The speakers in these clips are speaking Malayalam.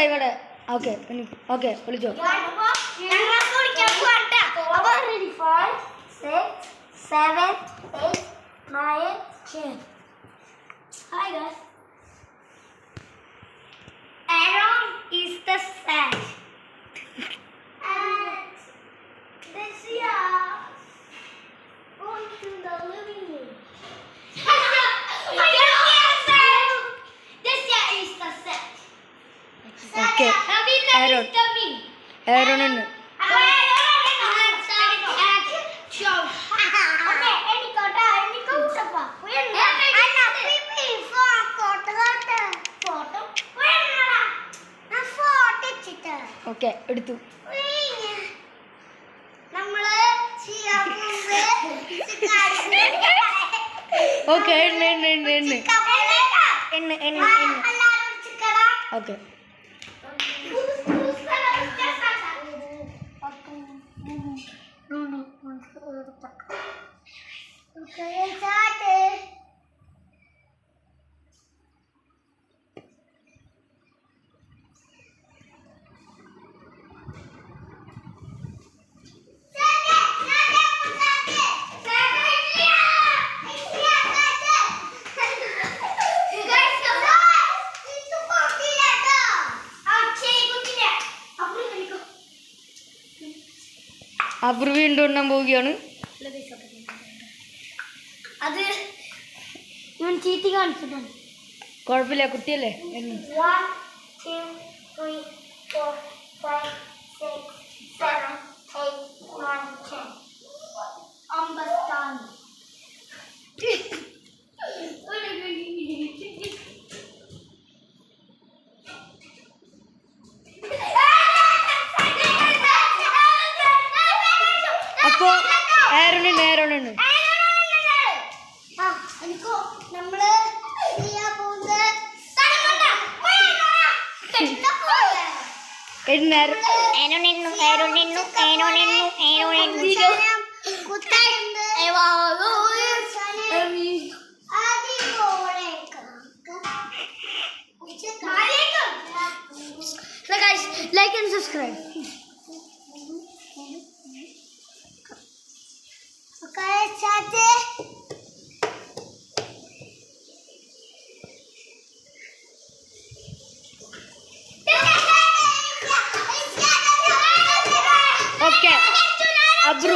ഇവിടെ ഓക്കെ ഓക്കെ വിളിച്ചോ. 5, 6, 7, 8, 9, 10. Hi guys. Aaron is the set. And this year, going to the living room. This year is the set. Okay. Aaron. Aaron and okay, എടുത്തു. ഓക്കെ എണ്ണ ഓക്കെ. അബ്രു വീണ്ടും എണ്ണാൻ പോവുകയാണ്. അത് ഇവൻ ചീറ്റി കാണിച്ചിട്ടുണ്ട്. കുഴപ്പമില്ല, കുട്ടിയല്ലേ. 1, 2, 3, 4, 5, 6, 7, 8, 9, 10. Understand. അപ്പോ ആരോണെണ്ണ എനിക്കോ നമ്മള് like and subscribe. Okay, chat. Okay. അബ്രു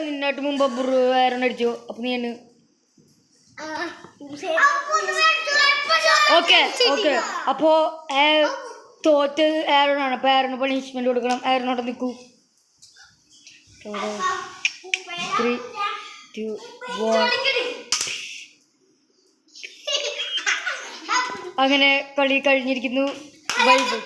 നിന്നായിട്ട് മുമ്പ് അബ്രു ആരോൺ അടിച്ചു. അപ്പൊ നീ ഓക്കെ ഓക്കെ. അപ്പോ തോറ്റ് ആരോണാണ്. അപ്പൊ ആരോണ് പണിഷ്മെന്റ് കൊടുക്കണം. ആരോണോടെ നിൽക്കൂ. 3, 2, 1. അങ്ങനെ കളി കഴിഞ്ഞിരിക്കുന്നു. Bye bye.